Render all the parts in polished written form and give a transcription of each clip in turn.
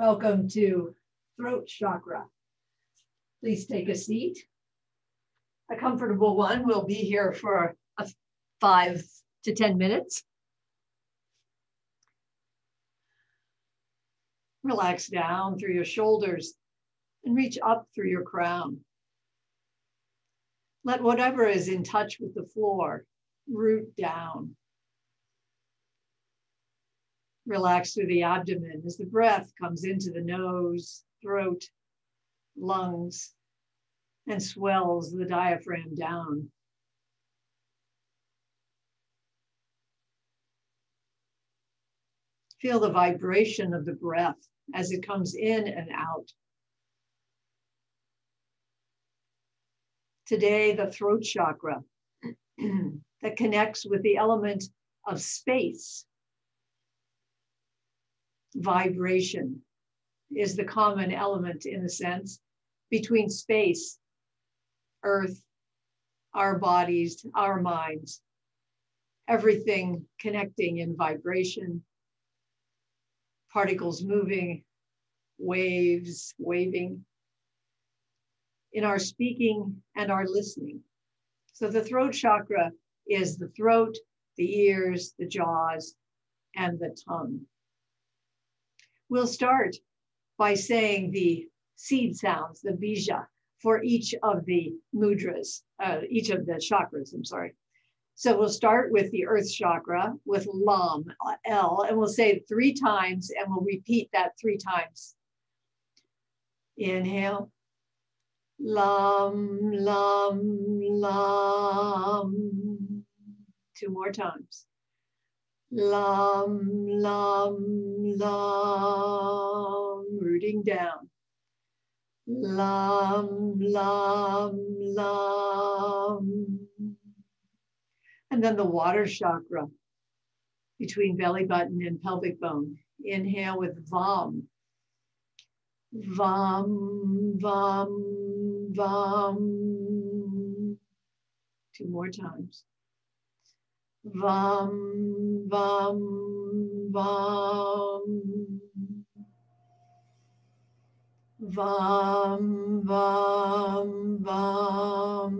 Welcome to throat chakra. Please take a seat. A comfortable one. We'll be here for 5 to 10 minutes. Relax down through your shoulders and reach up through your crown. Let whatever is in touch with the floor root down. Relax through the abdomen as the breath comes into the nose, throat, lungs, and swells the diaphragm down. Feel the vibration of the breath as it comes in and out. Today, the throat chakra that connects with the element of space. Vibration is the common element, in a sense, between space, earth, our bodies, our minds, everything connecting in vibration, particles moving, waves waving, in our speaking and our listening. So the throat chakra is the throat, the ears, the jaws, and the tongue. We'll start by saying the seed sounds, the bija, for each of the mudras, each of the chakras, I'm sorry. So we'll start with the earth chakra with lam, L, and we'll say it 3 times and we'll repeat that 3 times. Inhale. Lam, lam, lam. 2 more times. Lam, lam, lam, rooting down. Lam, lam, lam. And then the water chakra between belly button and pelvic bone. Inhale with vam. Vam, vam, vam. 2 more times. Vam, vam, vam. Vam, vam, vam.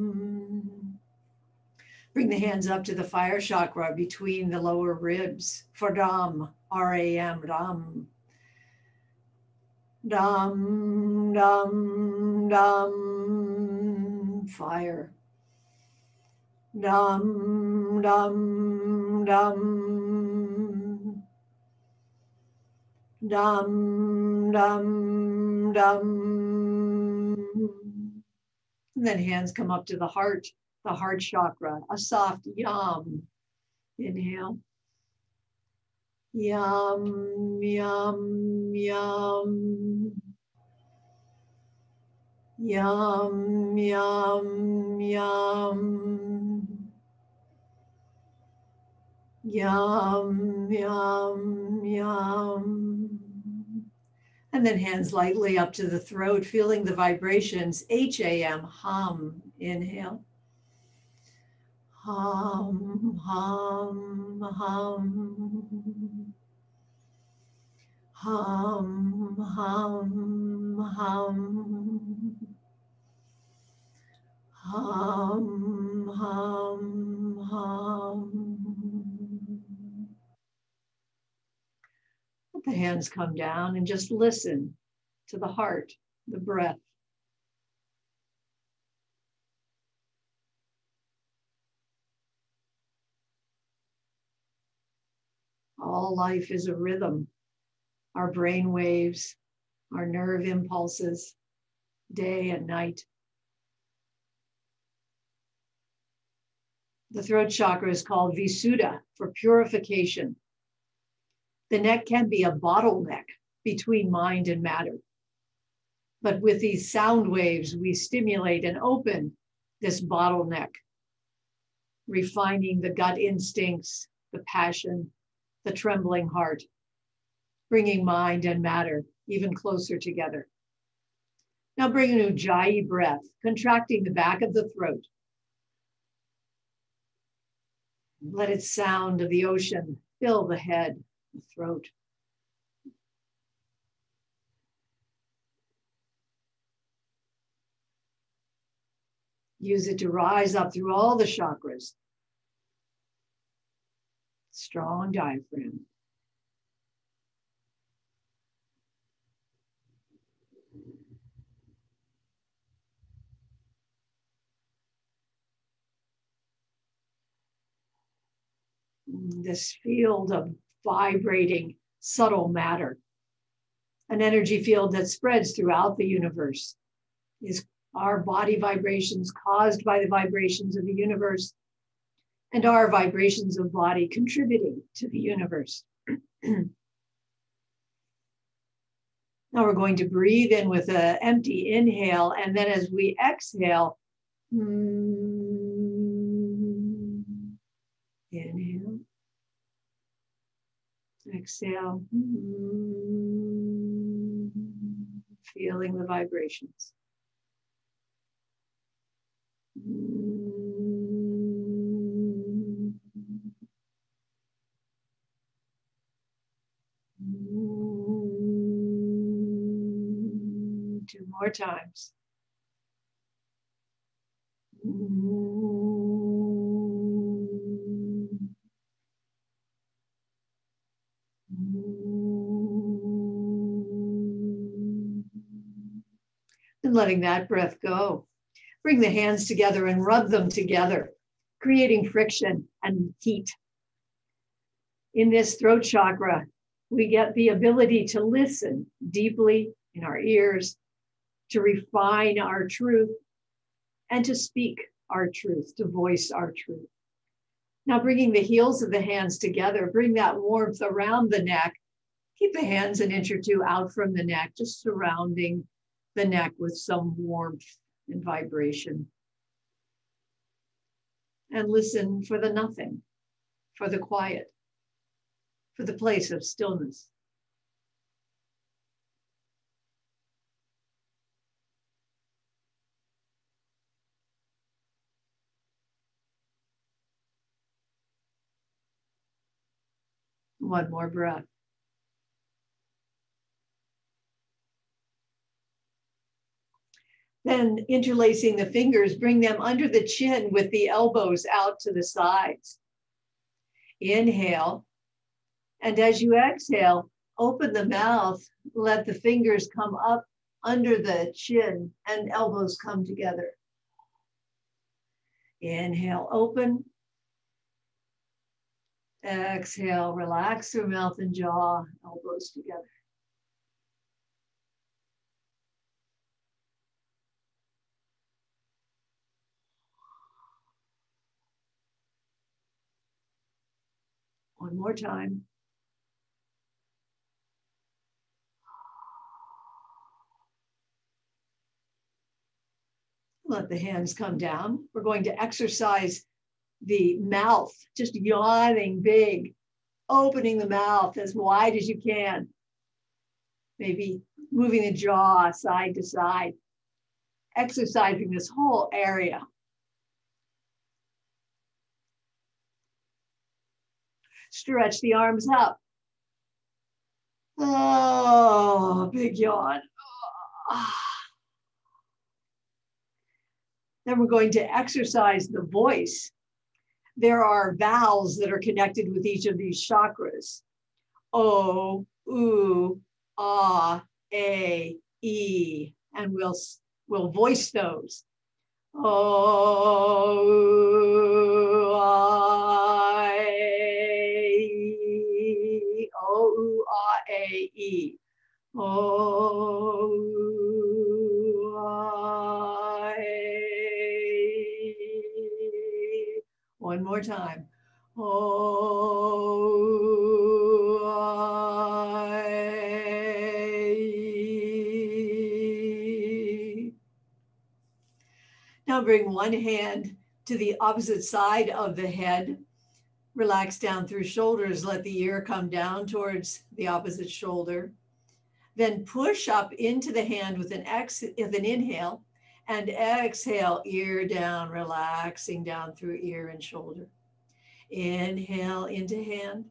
Bring the hands up to the fire chakra between the lower ribs for Ram, R-A-M, Ram. Dam, dam, dam, fire. Dam, dam, dam. Dam, dam, dam. And then hands come up to the heart chakra, a soft yam. Inhale. Yum, yum, yum. Yum, yum, yum. Yum, yum, yum. And then hands lightly up to the throat, feeling the vibrations. H-A-M, hum. Inhale. Hum, hum, hum. Hum, hum, hum. Hum, hum, hum. Let the hands come down and just listen to the heart, the breath. All life is a rhythm. Our brain waves, our nerve impulses, day and night. The throat chakra is called Visuddha for purification. The neck can be a bottleneck between mind and matter. But with these sound waves, we stimulate and open this bottleneck, refining the gut instincts, the passion, the trembling heart, bringing mind and matter even closer together. Now bring an Ujjayi breath, contracting the back of the throat. Let its sound of the ocean fill the head, the throat. Use it to rise up through all the chakras. Strong diaphragm. This field of vibrating subtle matter, an energy field that spreads throughout the universe, is our body vibrations caused by the vibrations of the universe, and our vibrations of body contributing to the universe. Now we're going to breathe in with an empty inhale, and then as we exhale, inhale, exhale, feeling the vibrations. Two more times. And letting that breath go. Bring the hands together and rub them together, creating friction and heat. In this throat chakra, we get the ability to listen deeply in our ears, to refine our truth, and to speak our truth, to voice our truth. Now bringing the heels of the hands together, bring that warmth around the neck. Keep the hands an inch or two out from the neck, just surrounding the neck with some warmth and vibration. And listen for the nothing, for the quiet, for the place of stillness. One more breath. Then interlacing the fingers, bring them under the chin with the elbows out to the sides. Inhale. And as you exhale, open the mouth, let the fingers come up under the chin and elbows come together. Inhale, open. Exhale, relax through mouth and jaw, elbows together. One more time. Let the hands come down. We're going to exercise the mouth, just yawning big, opening the mouth as wide as you can. Maybe moving the jaw side to side, exercising this whole area. Stretch the arms up. Oh, big yawn. Then we're going to exercise the voice. There are vowels that are connected with each of these chakras. O, U, A, E, and we'll voice those. O, U, A, E, O, U, A, E. O, U, A, E. One more time. O, I. Now bring one hand to the opposite side of the head. Relax down through shoulders. Let the ear come down towards the opposite shoulder. Then push up into the hand with an inhale. And exhale, ear down, relaxing down through ear and shoulder. Inhale into hand,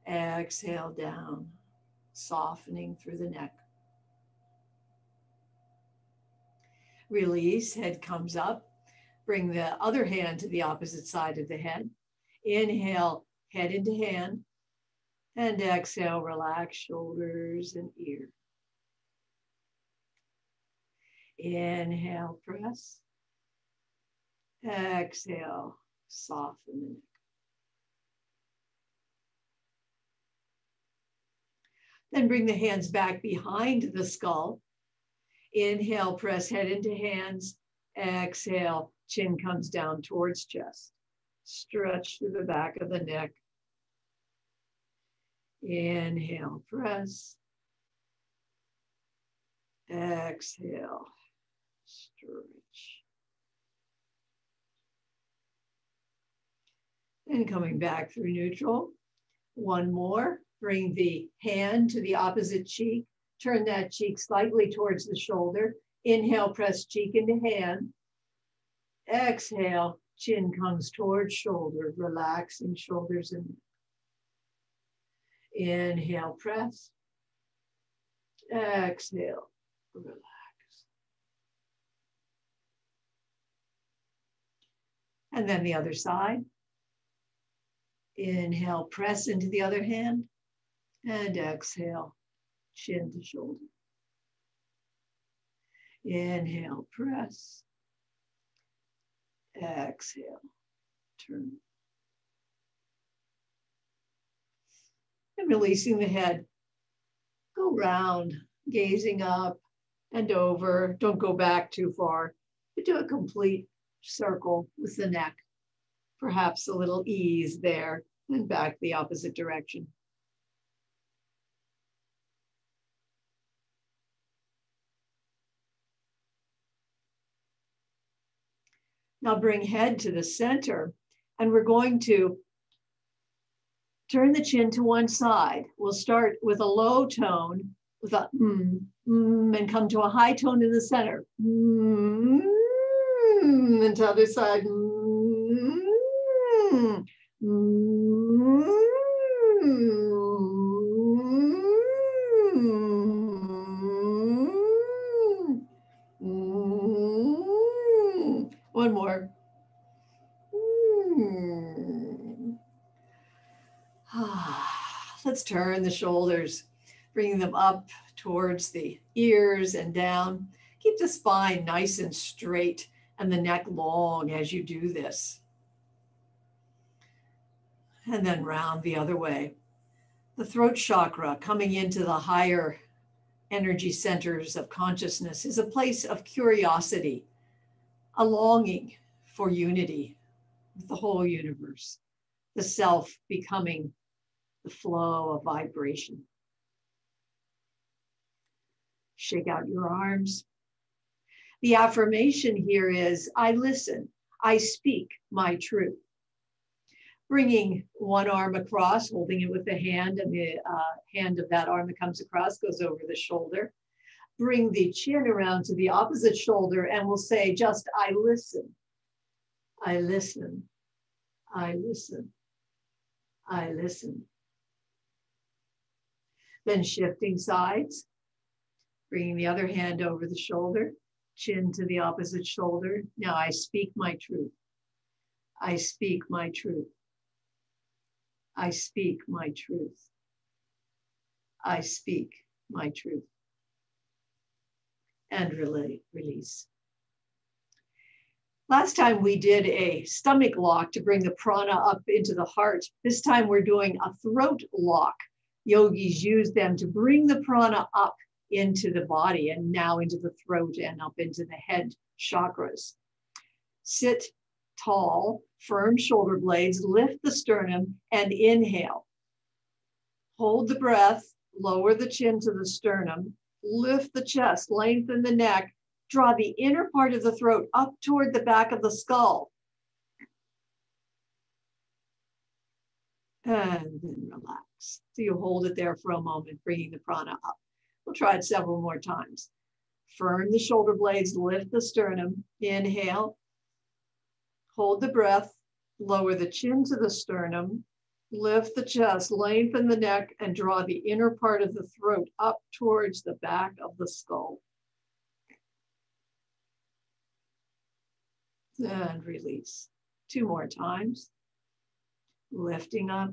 exhale down, softening through the neck. Release, head comes up, Bring the other hand to the opposite side of the head. Inhale, head into hand. And exhale, relax shoulders and ear. Inhale, press. Exhale, soften the neck. Then bring the hands back behind the skull. Inhale, press head into hands. Exhale, chin comes down towards chest. Stretch through the back of the neck. Inhale, press. Exhale, stretch. And coming back through neutral. One more. Bring the hand to the opposite cheek. Turn that cheek slightly towards the shoulder. Inhale, press cheek into hand. Exhale, chin comes towards shoulder, relaxing shoulders and neck. Inhale, press. Exhale, relax. And then the other side. Inhale, press into the other hand. And exhale, chin to shoulder. Inhale, press. Exhale, turn. And releasing the head. Go round, gazing up and over. Don't go back too far. But do a complete circle with the neck. Perhaps a little ease there and back the opposite direction. Now bring head to the center, and we're going to turn the chin to one side. We'll start with a low tone, with a and come to a high tone in the center. And to the other side. One more. Let's turn the shoulders, bringing them up towards the ears and down. Keep the spine nice and straight and the neck long as you do this. And then round the other way. The throat chakra, coming into the higher energy centers of consciousness, is a place of curiosity, a longing for unity with the whole universe, the self becoming the flow of vibration. Shake out your arms. The affirmation here is, I listen, I speak my truth. Bringing one arm across, holding it with the hand, and the hand of that arm that comes across goes over the shoulder. Bring the chin around to the opposite shoulder, and we'll say just, I listen. I listen. I listen. I listen. Then shifting sides, bringing the other hand over the shoulder, chin to the opposite shoulder. Now I speak my truth. I speak my truth. I speak my truth. I speak my truth. And release. Last time we did a stomach lock to bring the prana up into the heart. This time we're doing a throat lock. Yogis use them to bring the prana up into the body and now into the throat and up into the head chakras. Sit tall, firm shoulder blades, lift the sternum and inhale. Hold the breath, lower the chin to the sternum, lift the chest, lengthen the neck, draw the inner part of the throat up toward the back of the skull. And then relax. So you hold it there for a moment, bringing the prana up. We'll try it several more times. Firm the shoulder blades, lift the sternum, inhale. Hold the breath, lower the chin to the sternum, lift the chest, lengthen the neck, and draw the inner part of the throat up towards the back of the skull. And release. 2 more times. Lifting up,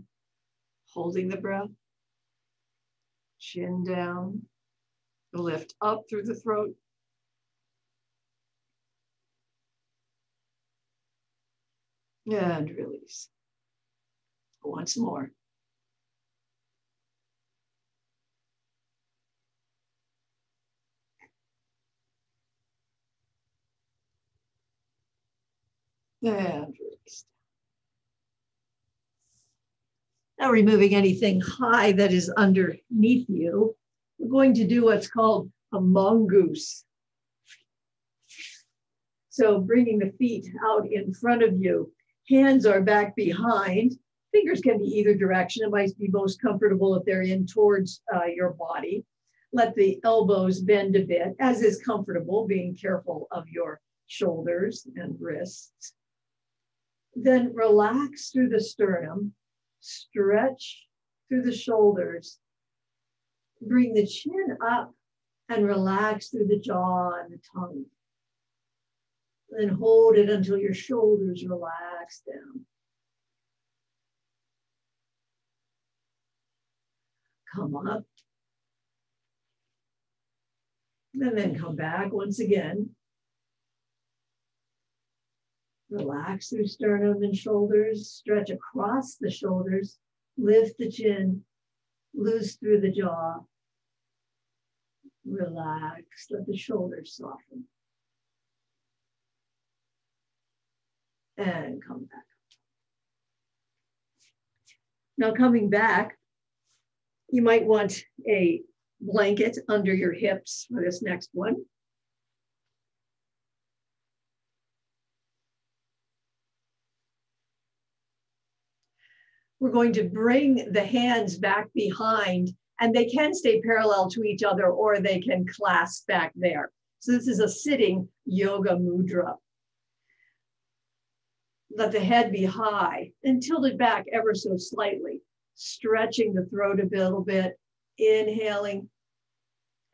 holding the breath. Chin down. Lift up through the throat. And release. Once more. And release. Now removing anything high that is underneath you, we're going to do what's called a mongoose. So bringing the feet out in front of you, hands are back behind, fingers can be either direction. It might be most comfortable if they're in towards your body. Let the elbows bend a bit, as is comfortable, being careful of your shoulders and wrists. Then relax through the sternum, stretch through the shoulders, bring the chin up and relax through the jaw and the tongue. Then hold it until your shoulders relax down. Come up. And then come back once again. Relax through sternum and shoulders, stretch across the shoulders, lift the chin, loose through the jaw. Relax, let the shoulders soften. And come back. Now coming back, you might want a blanket under your hips for this next one. We're going to bring the hands back behind, and they can stay parallel to each other or they can clasp back there. So this is a sitting yoga mudra. Let the head be high and tilt it back ever so slightly, stretching the throat a little bit, inhaling,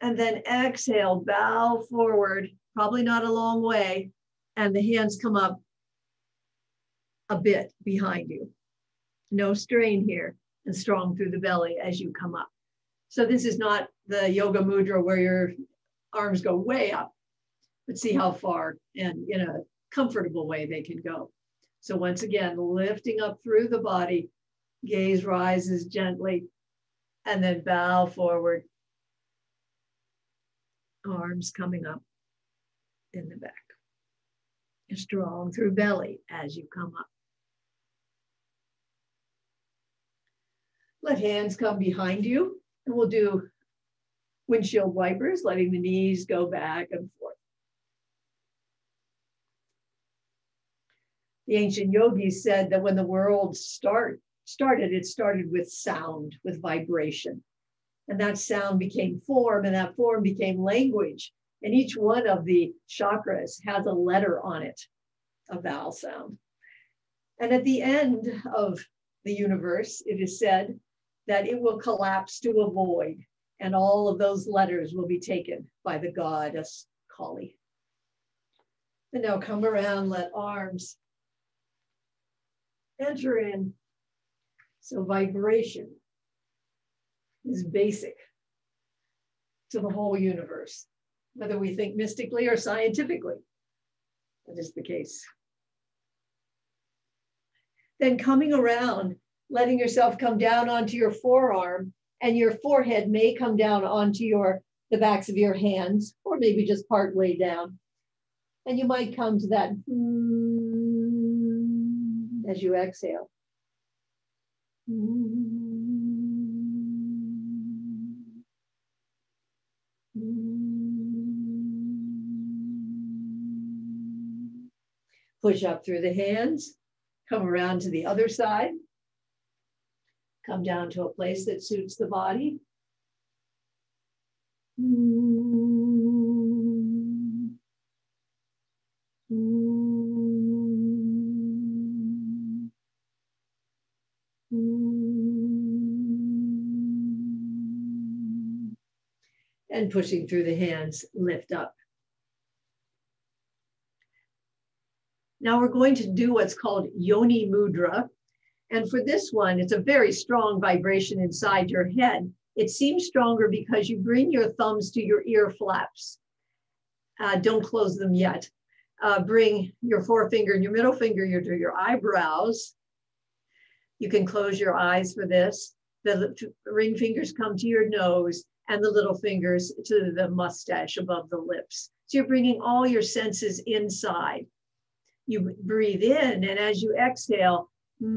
and then exhale, bow forward, probably not a long way, and the hands come up a bit behind you. No strain here, and strong through the belly as you come up. So this is not the yoga mudra where your arms go way up, but see how far and in a comfortable way they can go. So once again, lifting up through the body, gaze rises gently, and then bow forward. Arms coming up in the back. Strong through belly as you come up. Let hands come behind you, and we'll do windshield wipers, letting the knees go back and forth. The ancient yogis said that when the world started, it started with sound, with vibration. And that sound became form, and that form became language. And each one of the chakras has a letter on it, a vowel sound. And at the end of the universe, it is said that it will collapse to a void, and all of those letters will be taken by the goddess Kali. And now come around, let arms enter in. So vibration is basic to the whole universe, whether we think mystically or scientifically. That is the case. Then coming around, letting yourself come down onto your forearm, and your forehead may come down onto the backs of your hands, or maybe just part way down. And you might come to that as you exhale. Push up through the hands, come around to the other side. Come down to a place that suits the body. And pushing through the hands, lift up. Now we're going to do what's called Yoni Mudra. And for this one, it's a very strong vibration inside your head. It seems stronger because you bring your thumbs to your ear flaps. Don't close them yet. Bring your forefinger and your middle finger to your eyebrows. You can close your eyes for this. The ring fingers come to your nose and the little fingers to the mustache above the lips. So you're bringing all your senses inside. You breathe in, and as you exhale, then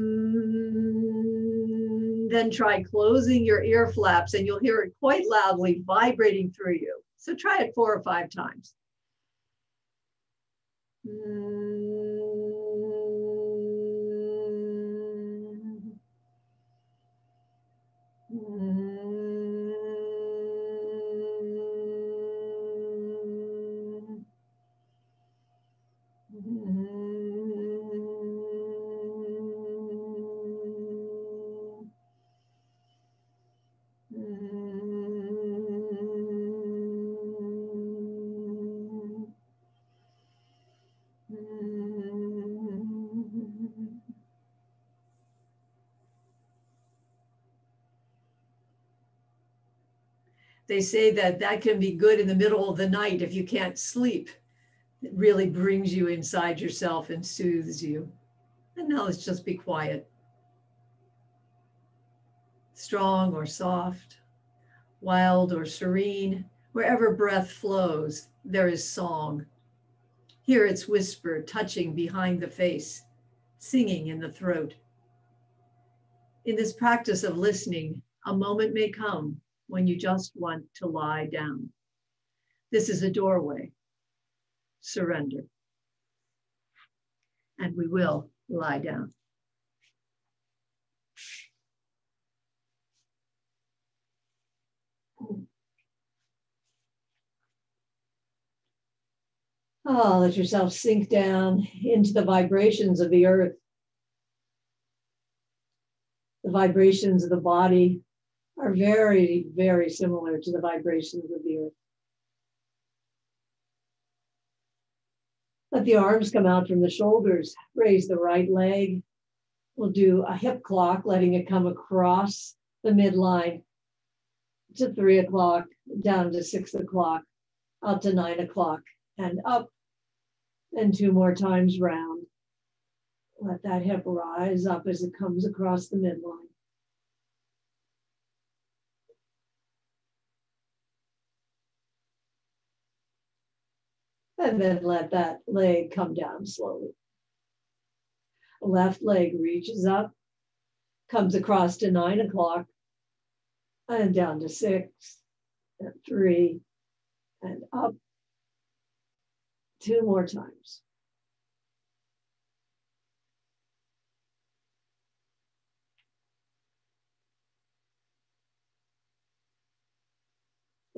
try closing your ear flaps, and you'll hear it quite loudly vibrating through you. So try it 4 or 5 times. They say that that can be good in the middle of the night if you can't sleep. It really brings you inside yourself and soothes you. And now let's just be quiet. Strong or soft, wild or serene, wherever breath flows, there is song. Here it's whisper, touching behind the face, singing in the throat. In this practice of listening, a moment may come when you just want to lie down. This is a doorway. Surrender. And we will lie down. Oh, let yourself sink down into the vibrations of the earth. The vibrations of the body are very, very similar to the vibrations of the earth. Let the arms come out from the shoulders. Raise the right leg. We'll do a hip clock, letting it come across the midline to 3 o'clock, down to 6 o'clock, out to 9 o'clock, and up, and 2 more times round. Let that hip rise up as it comes across the midline. And then let that leg come down slowly. The left leg reaches up, comes across to 9 o'clock, and down to 6, and 3, and up. 2 more times.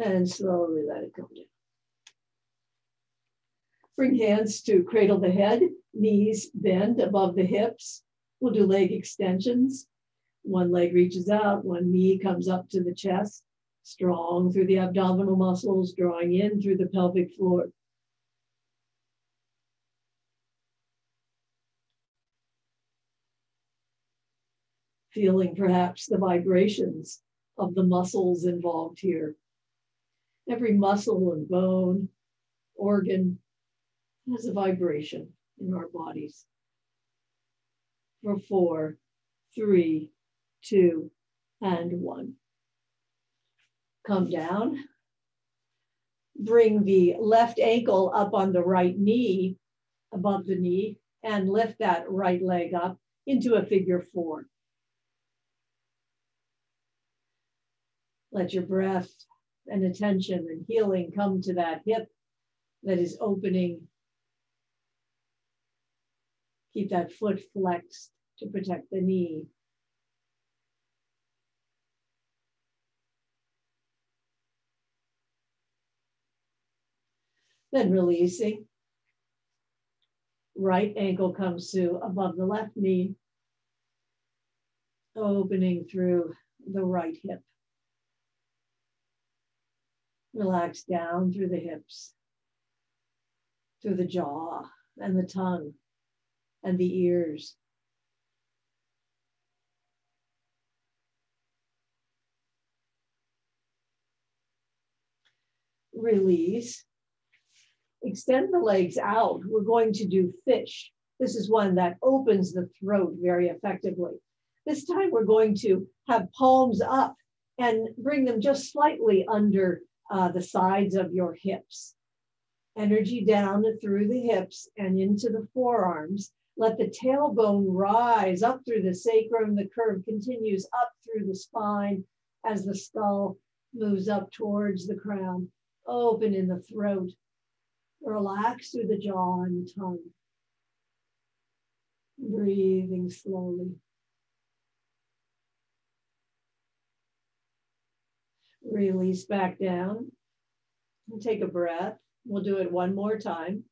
And slowly let it come down. Bring hands to cradle the head, knees bend above the hips. We'll do leg extensions. One leg reaches out, one knee comes up to the chest, strong through the abdominal muscles, drawing in through the pelvic floor. Feeling perhaps the vibrations of the muscles involved here. Every muscle and bone, organ has a vibration in our bodies. For 4, 3, 2, and 1. Come down. Bring the left ankle up on the right knee, above the knee, and lift that right leg up into a figure 4. Let your breath and attention and healing come to that hip that is opening. Keep that foot flexed to protect the knee. Then releasing. Right ankle comes to above the left knee, opening through the right hip. Relax down through the hips, through the jaw and the tongue. and the ears. Release. Extend the legs out. We're going to do fish. This is one that opens the throat very effectively. This time we're going to have palms up and bring them just slightly under the sides of your hips. Energy down through the hips and into the forearms. Let the tailbone rise up through the sacrum. The curve continues up through the spine as the skull moves up towards the crown. Open in the throat. Relax through the jaw and the tongue. Breathing slowly. Release back down. And take a breath. We'll do it one more time.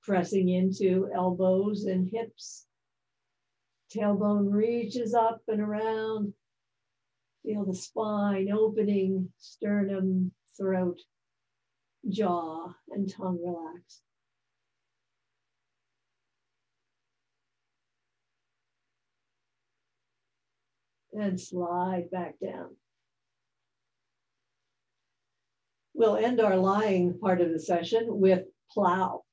Pressing into elbows and hips. Tailbone reaches up and around. Feel the spine opening, sternum, throat, jaw, and tongue relax. And slide back down. We'll end our lying part of the session with plow.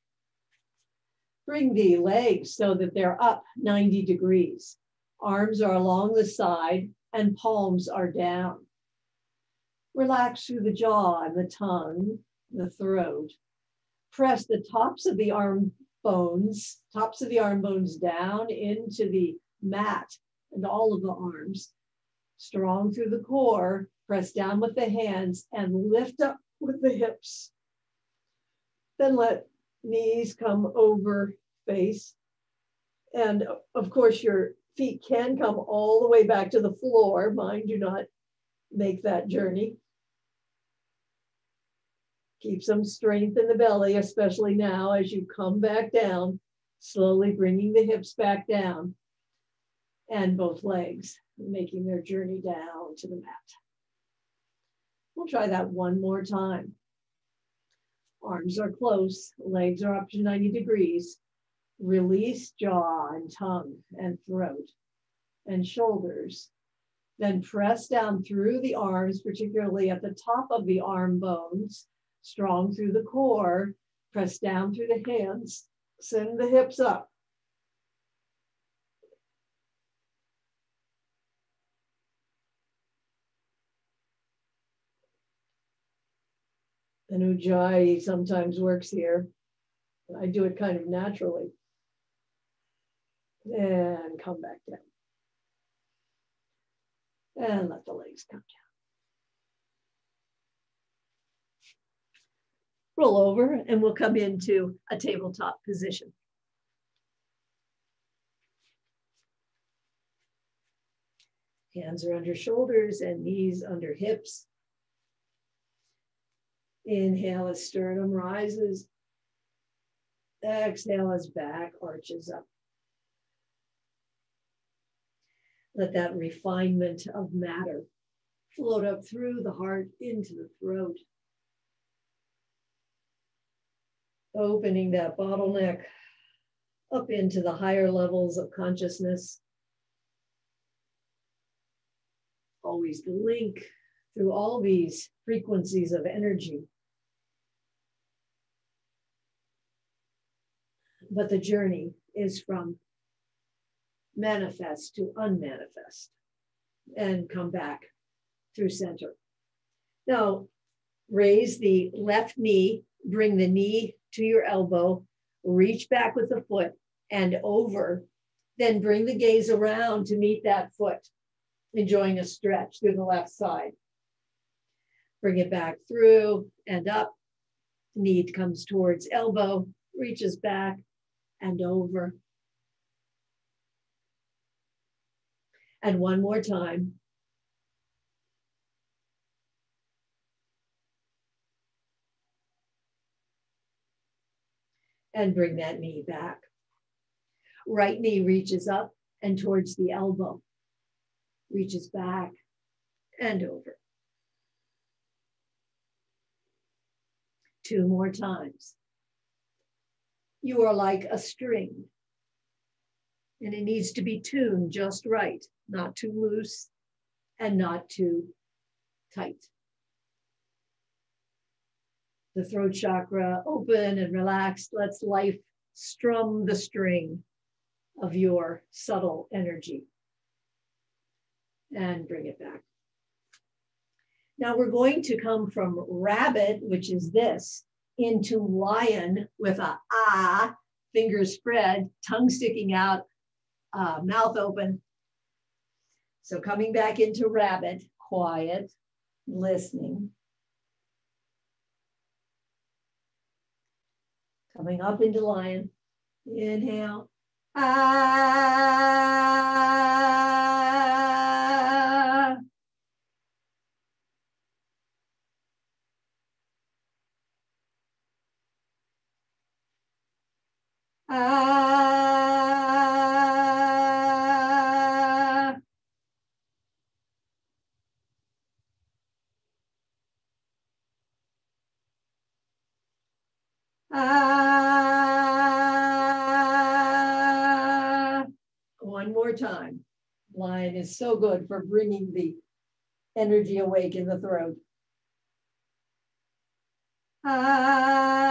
Bring the legs so that they're up 90 degrees. Arms are along the side and palms are down. Relax through the jaw and the tongue, the throat. Press the tops of the arm bones down into the mat and all of the arms. Strong through the core, press down with the hands and lift up with the hips. Then let knees come over face. And of course, your feet can come all the way back to the floor. Mind, do not make that journey. Keep some strength in the belly, especially now as you come back down, slowly bringing the hips back down and both legs making their journey down to the mat. We'll try that one more time. Arms are close, legs are up to 90 degrees. Release jaw and tongue and throat and shoulders. Then press down through the arms, particularly at the top of the arm bones, strong through the core, press down through the hands, send the hips up. And Ujjayi sometimes works here. I do it kind of naturally. And come back down. And let the legs come down. Roll over and we'll come into a tabletop position. Hands are under shoulders and knees under hips. Inhale as sternum rises. Exhale as back arches up. Let that refinement of matter float up through the heart into the throat. Opening that bottleneck up into the higher levels of consciousness. Always the link through all these frequencies of energy. But the journey is from manifest to unmanifest and come back through center. Now, raise the left knee, bring the knee to your elbow, reach back with the foot and over, then bring the gaze around to meet that foot, enjoying a stretch through the left side. Bring it back through and up. Knee comes towards elbow, reaches back and over. And one more time. And bring that knee back. Right knee reaches up and towards the elbow. Reaches back and over. 2 more times. You are like a string, and it needs to be tuned just right, not too loose and not too tight. The throat chakra open and relaxed, lets life strum the string of your subtle energy. And bring it back. Now we're going to come from rabbit, which is this, into lion with a ah, fingers spread, tongue sticking out, mouth open. So coming back into rabbit, quiet, listening. Coming up into lion, inhale, ah. Ah. Ah. One more time. Lion is so good for bringing the energy awake in the throat. Ah.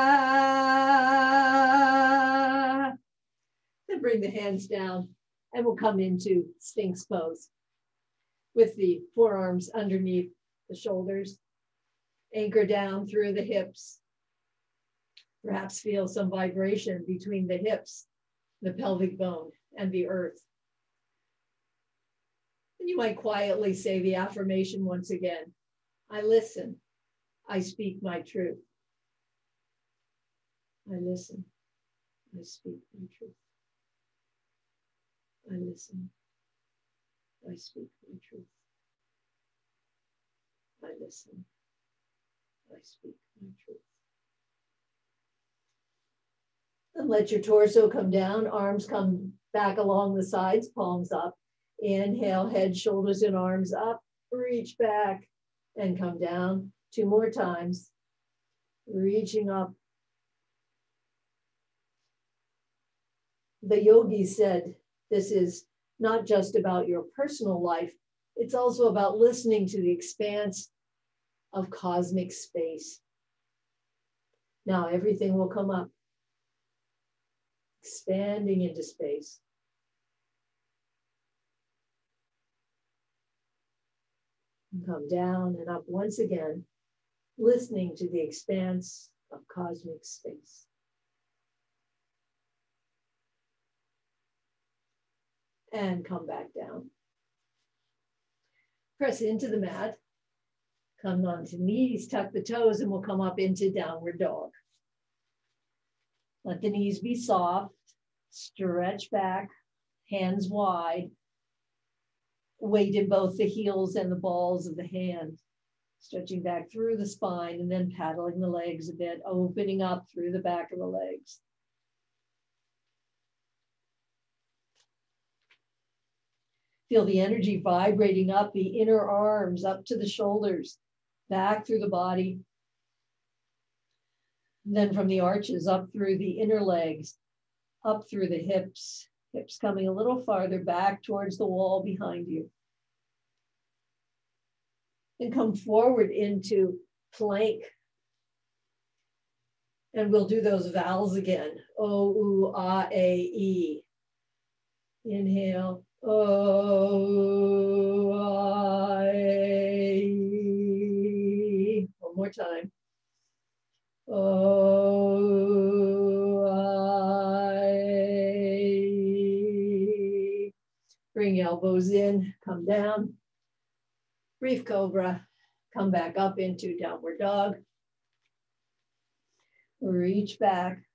Then bring the hands down and we'll come into Sphinx pose with the forearms underneath the shoulders. Anchor down through the hips. Perhaps feel some vibration between the hips, the pelvic bone, and the earth. And you might quietly say the affirmation once again. I listen. I speak my truth. I listen. I speak my truth. I listen. I speak my truth. I listen. I speak my truth. And let your torso come down, arms come back along the sides, palms up. Inhale, head, shoulders, and arms up. Reach back and come down. 2 more times. Reaching up. The yogi said, this is not just about your personal life, it's also about listening to the expanse of cosmic space. Now everything will come up, expanding into space. And come down and up once again, listening to the expanse of cosmic space. And come back down. Press into the mat. Come onto knees, tuck the toes, and we'll come up into downward dog. Let the knees be soft. Stretch back, hands wide. Weight in both the heels and the balls of the hand. Stretching back through the spine and then paddling the legs a bit, opening up through the back of the legs. Feel the energy vibrating up the inner arms, up to the shoulders, back through the body. And then from the arches, up through the inner legs, up through the hips, hips coming a little farther back towards the wall behind you. And come forward into plank. And we'll do those vowels again. O, U, A, A, E. Inhale. O, I, E. One more time. O, I, E. Bring elbows in, come down. Brief cobra, come back up into downward dog. Reach back.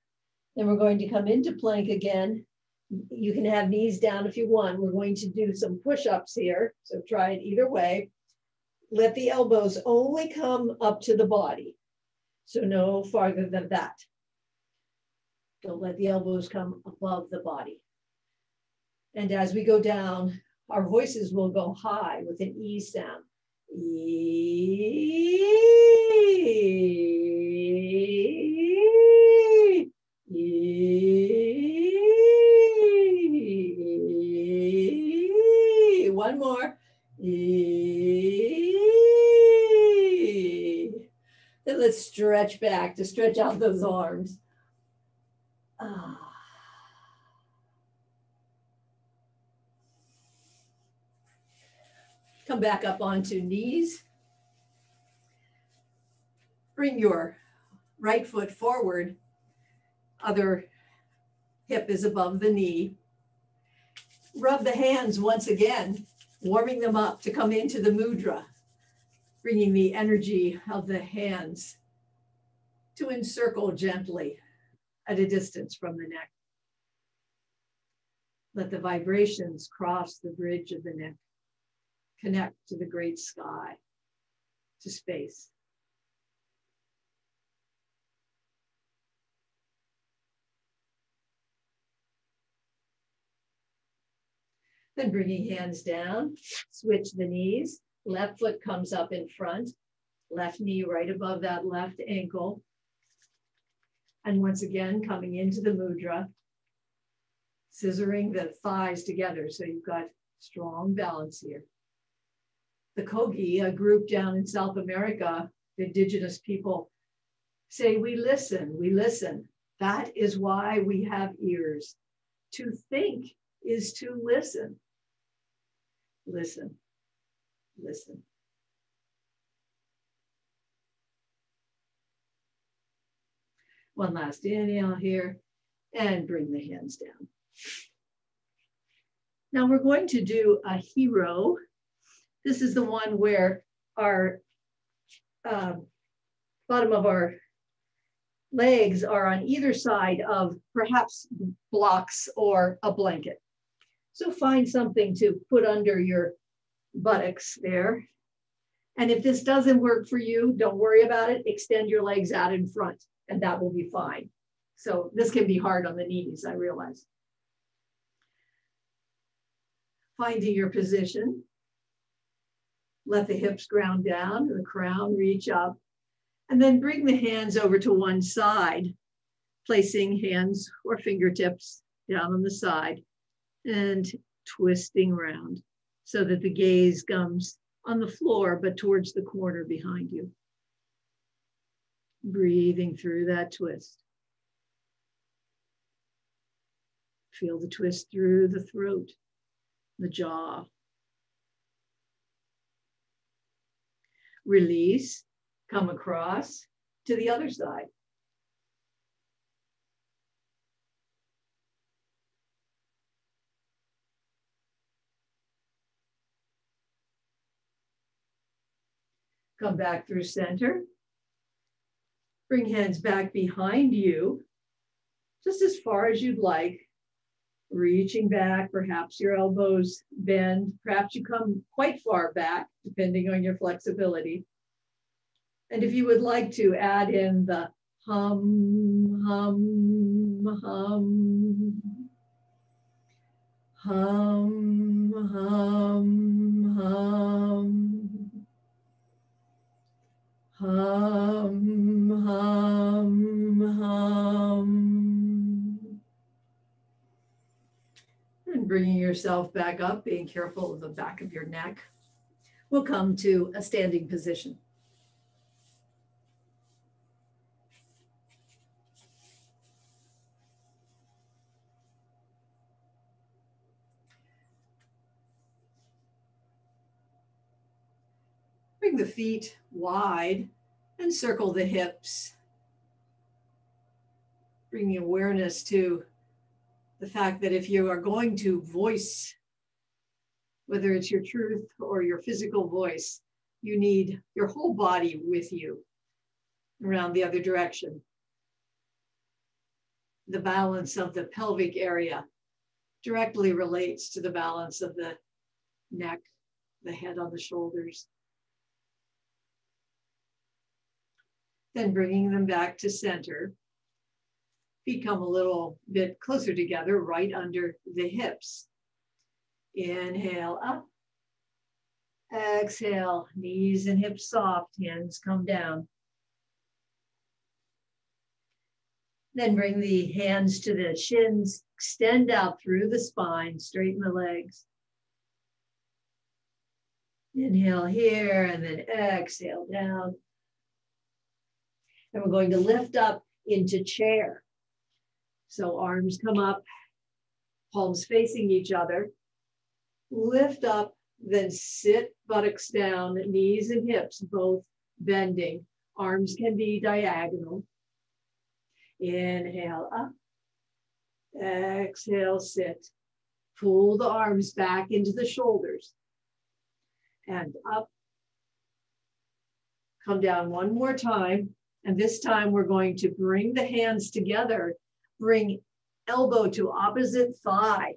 Then we're going to come into plank again. You can have knees down if you want. We're going to do some push-ups here. So try it either way. Let the elbows only come up to the body. So no farther than that. Don't let the elbows come above the body. And as we go down, our voices will go high with an E sound. E, E, E. And let's stretch back to stretch out those arms. Come back up onto knees. Bring your right foot forward. Other hip is above the knee. Rub the hands once again, warming them up to come into the mudra, bringing the energy of the hands to encircle gently at a distance from the neck. Let the vibrations cross the bridge of the neck, connect to the great sky, to space. Then bringing hands down, switch the knees. Left foot comes up in front, left knee right above that left ankle. And once again, coming into the mudra, scissoring the thighs together so you've got strong balance here. The Kogi, a group down in South America, the indigenous people, say, we listen, we listen. That is why we have ears. To think is to listen. Listen, listen. One last inhale here, and bring the hands down. Now we're going to do a hero. This is the one where our bottom of our legs are on either side of perhaps blocks or a blanket. So find something to put under your buttocks there. And if this doesn't work for you, don't worry about it. Extend your legs out in front and that will be fine. So this can be hard on the knees, I realize. Finding your position. Let the hips ground down, the crown reach up, and then bring the hands over to one side, placing hands or fingertips down on the side and twisting around so that the gaze comes on the floor, but towards the corner behind you. Breathing through that twist. Feel the twist through the throat, the jaw. Release, come across to the other side. Come back through center. Bring hands back behind you, just as far as you'd like. Reaching back, perhaps your elbows bend, perhaps you come quite far back, depending on your flexibility. And if you would like to add in the hum, hum, hum, hum, hum, hum, hum, hum, hum. And bringing yourself back up, being careful of the back of your neck. We'll come to a standing position. Bring the feet wide and circle the hips. Bringing awareness to the fact that if you are going to voice, whether it's your truth or your physical voice, you need your whole body with you around the other direction. The balance of the pelvic area directly relates to the balance of the neck, the head on the shoulders. Then bringing them back to center. Feet come a little bit closer together, right under the hips. Inhale up. Exhale, knees and hips soft, hands come down. Then bring the hands to the shins, extend out through the spine, straighten the legs. Inhale here and then exhale down. And we're going to lift up into chair. So arms come up, palms facing each other. Lift up, then sit buttocks down, knees and hips both bending. Arms can be diagonal. Inhale up. Exhale, sit. Pull the arms back into the shoulders. And up. Come down one more time. And this time we're going to bring the hands together. Bring elbow to opposite thigh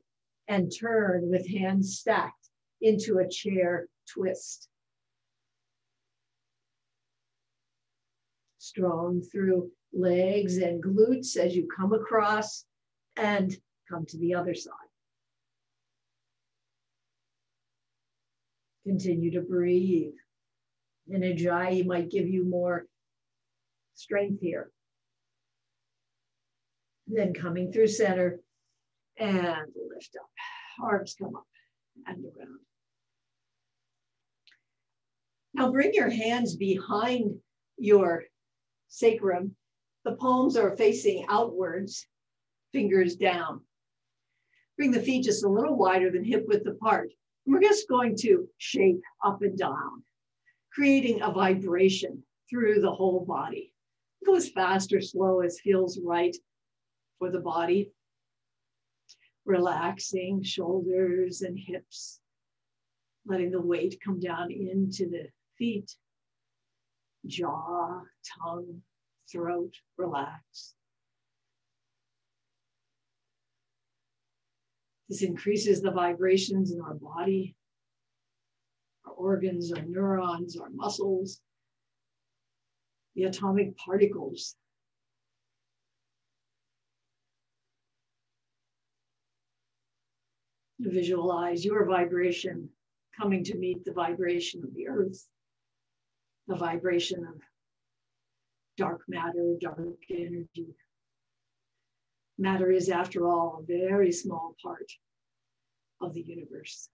and turn with hands stacked into a chair twist. Strong through legs and glutes as you come across and come to the other side. Continue to breathe. In Ujjayi might give you more strength here. Then coming through center and lift up. Arms come up and around. Now bring your hands behind your sacrum. The palms are facing outwards, fingers down. Bring the feet just a little wider than hip width apart. And we're just going to shake up and down, creating a vibration through the whole body. Go as fast or slow as feels right for the body. Relaxing shoulders and hips, letting the weight come down into the feet, jaw, tongue, throat, relax. This increases the vibrations in our body, our organs, our neurons, our muscles, the atomic particles. Visualize your vibration coming to meet the vibration of the earth, the vibration of dark matter, dark energy. Matter is, after all, a very small part of the universe.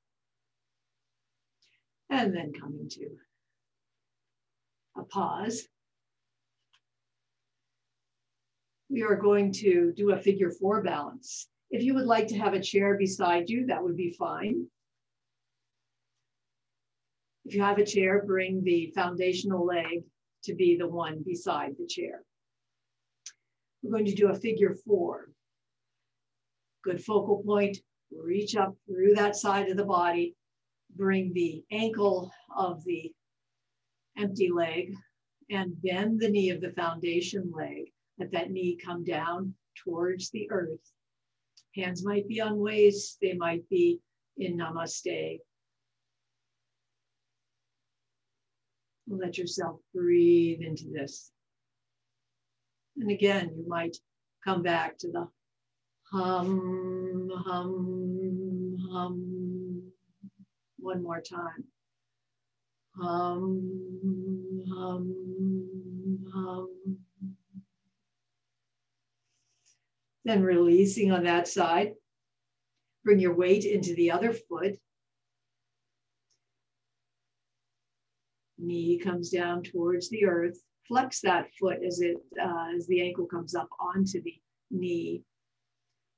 And then coming to a pause. We are going to do a figure 4 balance. If you would like to have a chair beside you, that would be fine. If you have a chair, bring the foundational leg to be the one beside the chair. We're going to do a figure 4. Good focal point, reach up through that side of the body, bring the ankle of the empty leg and bend the knee of the foundation leg. Let that knee come down towards the earth. Hands might be on waist, they might be in namaste. Let yourself breathe into this. And again, you might come back to the hum, hum, hum. One more time. Hum, hum, hum. Then releasing on that side. Bring your weight into the other foot. Knee comes down towards the earth. Flex that foot as the ankle comes up onto the knee.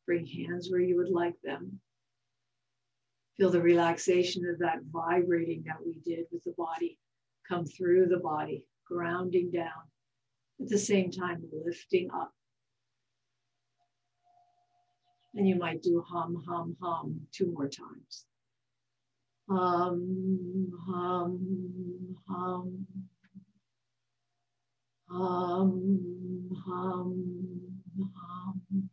Bring hands where you would like them. Feel the relaxation of that vibrating that we did with the body come through the body, grounding down. At the same time, lifting up. And you might do hum, hum, hum 2 more times. Hum, hum, hum. Hum, hum, hum.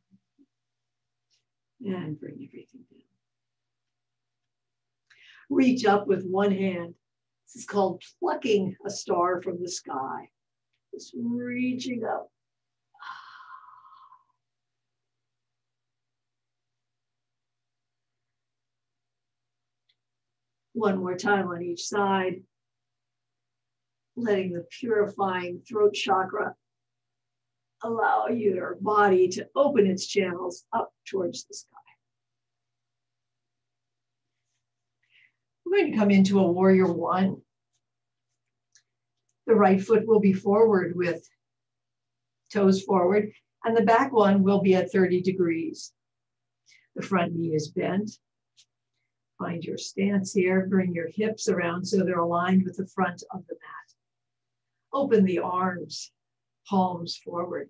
And bring everything down. Reach up with one hand. This is called plucking a star from the sky. Just reaching up. One more time on each side. Letting the purifying throat chakra allow your body to open its channels up towards the sky. We're going to come into a warrior 1. The right foot will be forward with toes forward, and the back one will be at 30 degrees. The front knee is bent. Find your stance here. Bring your hips around so they're aligned with the front of the mat. Open the arms, palms forward.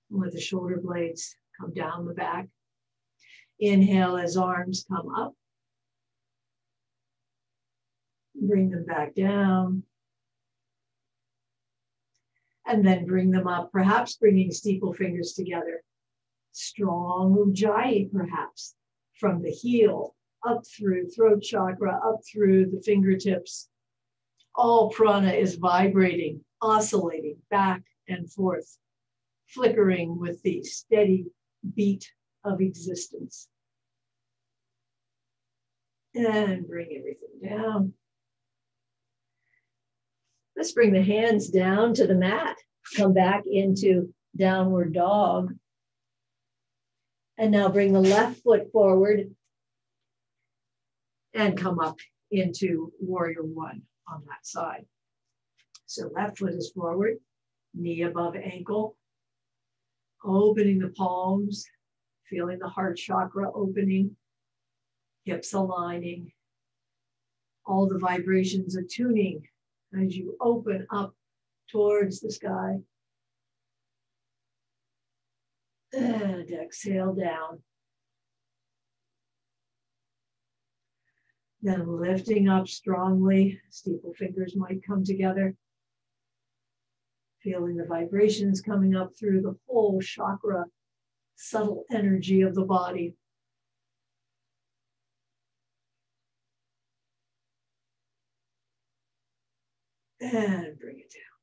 Let the shoulder blades come down the back. Inhale as arms come up. Bring them back down. And then bring them up, perhaps bringing steeple fingers together. Strong ujjayi, perhaps, from the heel up through throat chakra, up through the fingertips. All prana is vibrating, oscillating back and forth, flickering with the steady beat of existence. And bring everything down. Let's bring the hands down to the mat. Come back into downward dog. And now bring the left foot forward and come up into warrior one on that side. So left foot is forward, knee above ankle, opening the palms, feeling the heart chakra opening, hips aligning, all the vibrations attuning as you open up towards the sky. And exhale down. Then lifting up strongly, steeple fingers might come together. Feeling the vibrations coming up through the whole chakra, subtle energy of the body. And bring it down.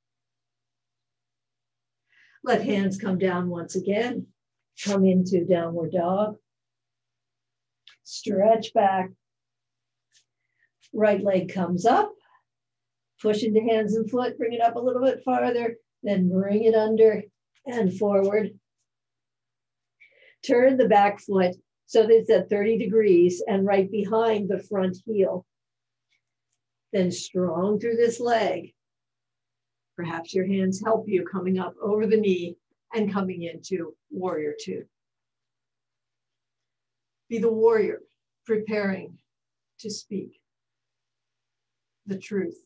Let hands come down once again. Come into downward dog. Stretch back. Right leg comes up. Push into hands and foot. Bring it up a little bit farther. Then bring it under and forward. Turn the back foot so that it's at 30 degrees and right behind the front heel. Then strong through this leg. Perhaps your hands help you coming up over the knee and coming into warrior two. Be the warrior, preparing to speak the truth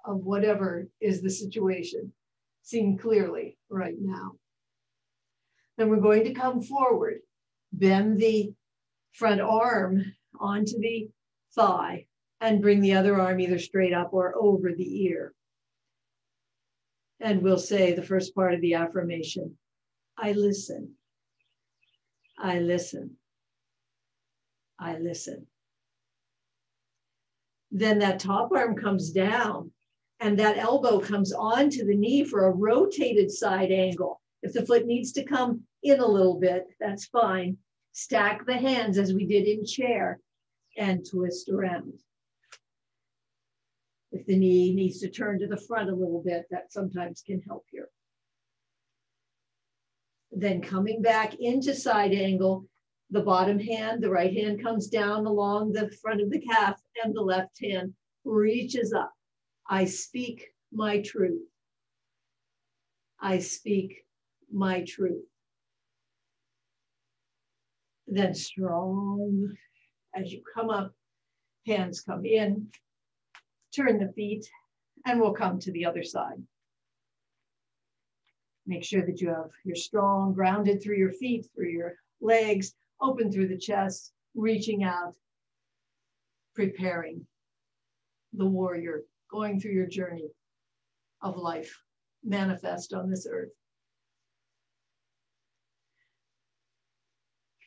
of whatever is the situation, seen clearly right now. Then we're going to come forward, bend the front arm onto the thigh, and bring the other arm either straight up or over the ear. And we'll say the first part of the affirmation, I listen, I listen, I listen. Then that top arm comes down and that elbow comes onto the knee for a rotated side angle. If the foot needs to come in a little bit, that's fine. Stack the hands as we did in chair and twist around. If the knee needs to turn to the front a little bit, that sometimes can help here. Then coming back into side angle, the bottom hand, the right hand comes down along the front of the calf and the left hand reaches up. I speak my truth. I speak my truth. Then strong, as you come up, hands come in. Turn the feet, and we'll come to the other side. Make sure that you have your strong, grounded through your feet, through your legs, open through the chest, reaching out, preparing the warrior, going through your journey of life, manifest on this earth.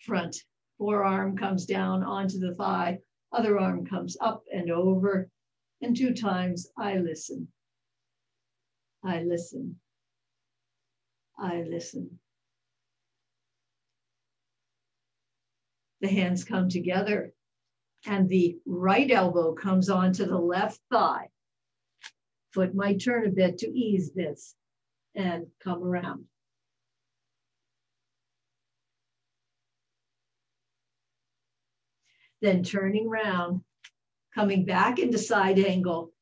Front forearm comes down onto the thigh, other arm comes up and over. And 2 times, I listen. I listen. I listen. The hands come together and the right elbow comes onto the left thigh. Foot might turn a bit to ease this and come around. Then turning around, coming back into side angle,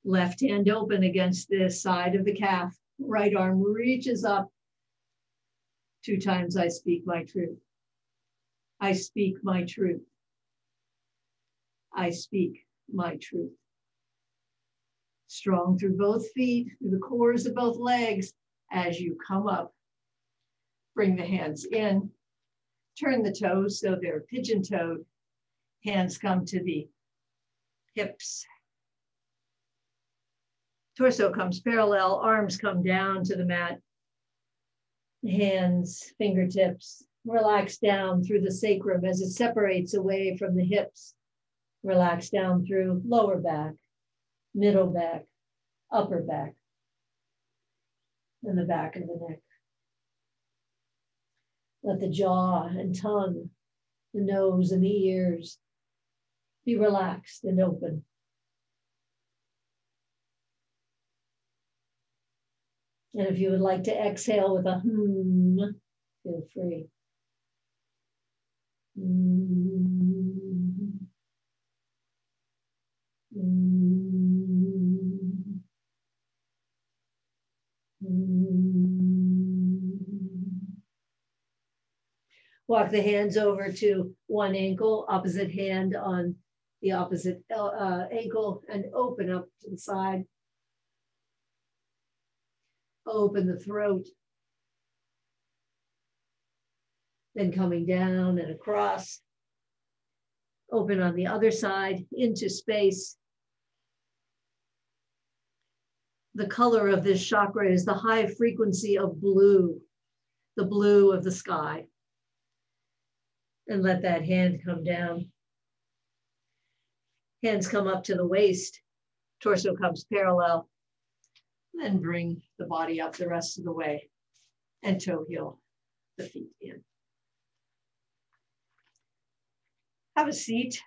left hand open against the side of the calf, Right arm reaches up. 2 times I speak my truth. I speak my truth. I speak my truth. Strong through both feet, through the cores of both legs. As you come up, bring the hands in. Turn the toes so they're pigeon-toed. Hands come to the hips. Torso comes parallel, arms come down to the mat. Hands, fingertips, relax down through the sacrum as it separates away from the hips. Relax down through lower back, middle back, upper back, and the back of the neck. Let the jaw and tongue, the nose and the ears be relaxed and open. And if you would like to exhale with a feel free. Walk the hands over to one ankle, opposite hand on the opposite ankle, and open up to the side. Open the throat. Then coming down and across. Open on the other side into space. The color of this chakra is the high frequency of blue, the blue of the sky. And let that hand come down. Hands come up to the waist. Torso comes parallel. And bring the body up the rest of the way. And toe heel the feet in. Have a seat.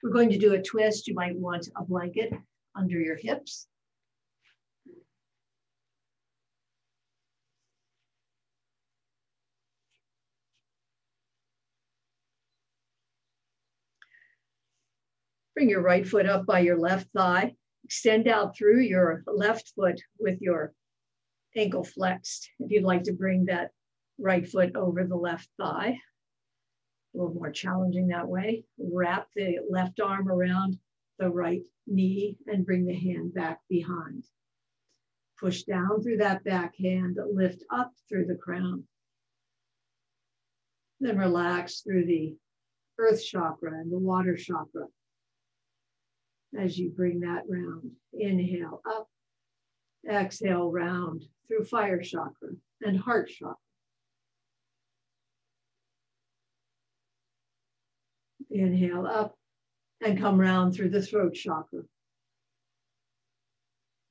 We're going to do a twist. You might want a blanket under your hips. Bring your right foot up by your left thigh. Extend out through your left foot with your ankle flexed. If you'd like to bring that right foot over the left thigh, a little more challenging that way. Wrap the left arm around the right knee and bring the hand back behind. Push down through that back hand, lift up through the crown. Then relax through the earth chakra and the water chakra. As you bring that round, inhale up, exhale round through fire chakra and heart chakra. Inhale up and come round through the throat chakra.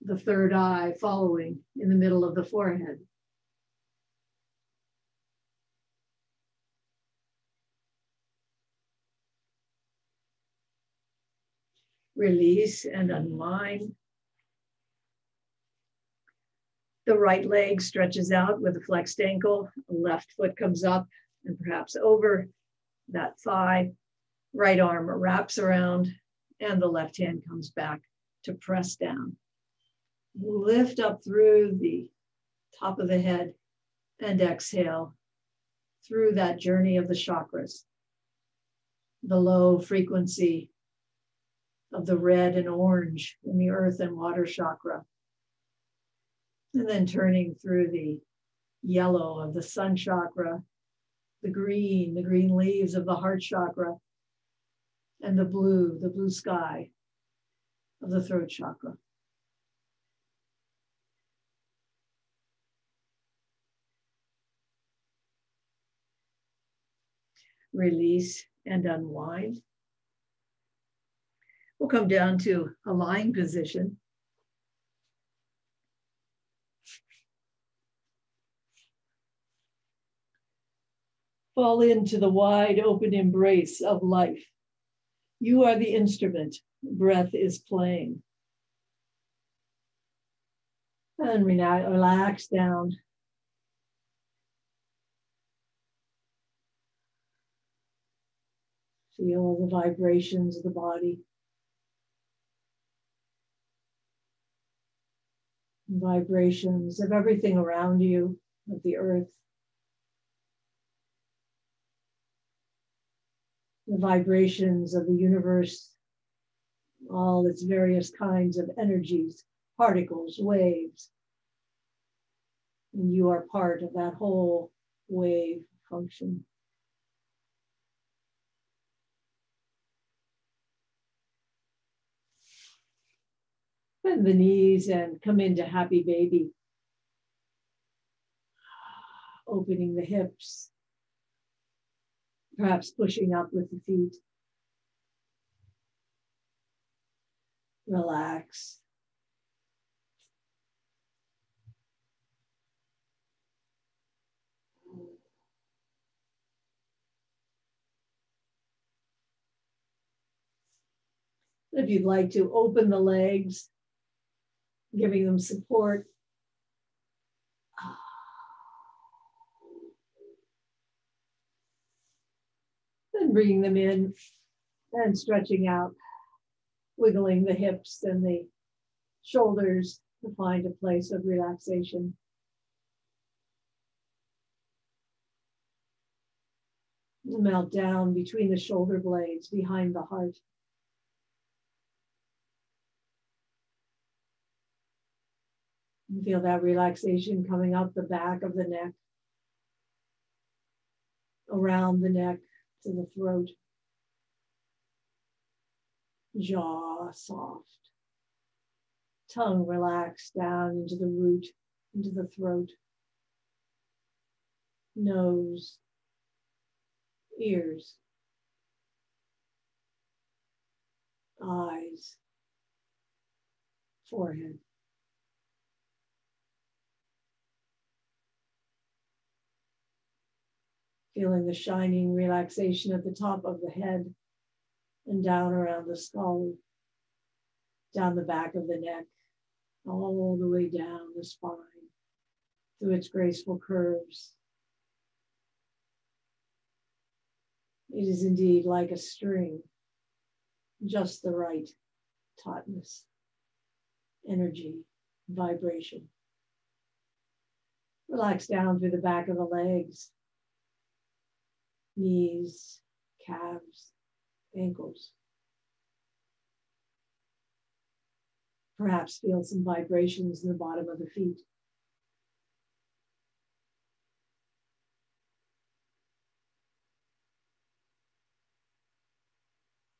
The third eye following in the middle of the forehead. Release and unwind. The right leg stretches out with a flexed ankle. The left foot comes up and perhaps over that thigh. Right arm wraps around and the left hand comes back to press down. Lift up through the top of the head and exhale through that journey of the chakras. The low frequency of the red and orange in the earth and water chakra. And then turning through the yellow of the sun chakra, the green leaves of the heart chakra, and the blue sky of the throat chakra. Release and unwind. We'll come down to a lying position. Fall into the wide open embrace of life. You are the instrument. Breath is playing. And relax down. Feel the vibrations of the body. vibrations of everything around you, of the earth, the vibrations of the universe, all its various kinds of energies, particles, waves. And you are part of that whole wave function. Bend the knees and come into happy baby. Opening the hips, perhaps pushing up with the feet. Relax. If you'd like to, open the legs, giving them support. Then bringing them in and stretching out, wiggling the hips and the shoulders to find a place of relaxation. Melt down between the shoulder blades, behind the heart. And feel that relaxation coming up the back of the neck, around the neck to the throat. Jaw soft. Tongue relaxed down into the root, into the throat. Nose, ears, eyes, forehead. Feeling the shining relaxation at the top of the head and down around the skull, down the back of the neck, all the way down the spine, through its graceful curves. It is indeed like a string, just the right tautness, energy, vibration. Relax down through the back of the legs, knees, calves, ankles. Perhaps feel some vibrations in the bottom of the feet.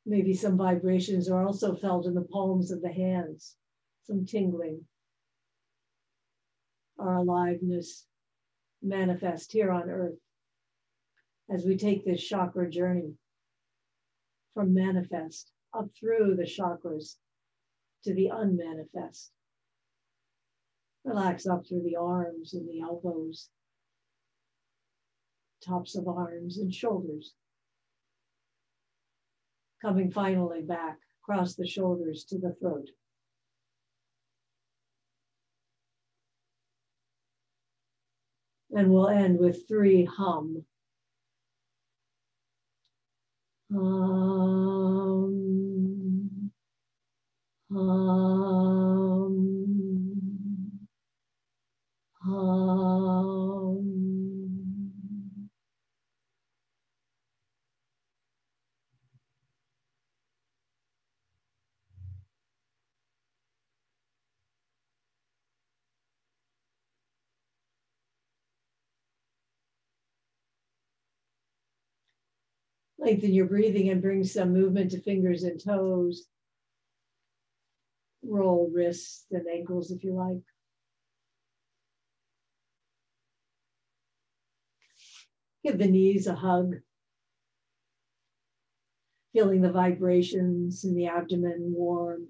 Maybe some vibrations are also felt in the palms of the hands, some tingling. Our aliveness manifest here on earth as we take this chakra journey from manifest up through the chakras to the unmanifest. Relax up through the arms and the elbows, tops of arms and shoulders. Coming finally back across the shoulders to the throat. And we'll end with 3 hum. Hum, hum, hum. Lengthen your breathing and bring some movement to fingers and toes. Roll wrists and ankles if you like. Give the knees a hug. Feeling the vibrations in the abdomen warm.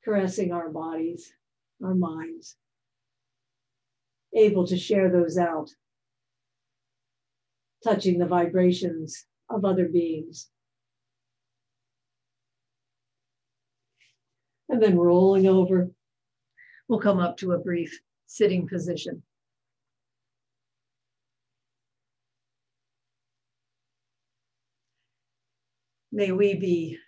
Caressing our bodies, our minds. Able to share those out. Touching the vibrations of other beings. And then rolling over, we'll come up to a brief sitting position. May we be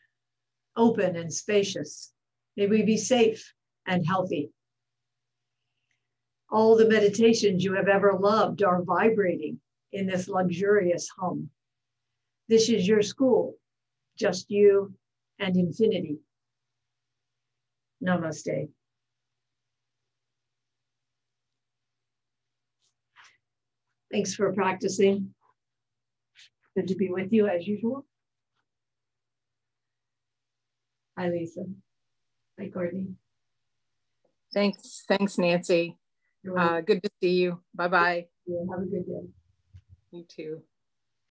open and spacious. May we be safe and healthy. All the meditations you have ever loved are vibrating in this luxurious hum. This is your school, just you and infinity. Namaste. Thanks for practicing. Good to be with you as usual. Hi, Lisa. Hi, Courtney. Thanks, Nancy. Good to see you. Bye-bye. Have a good day. You too.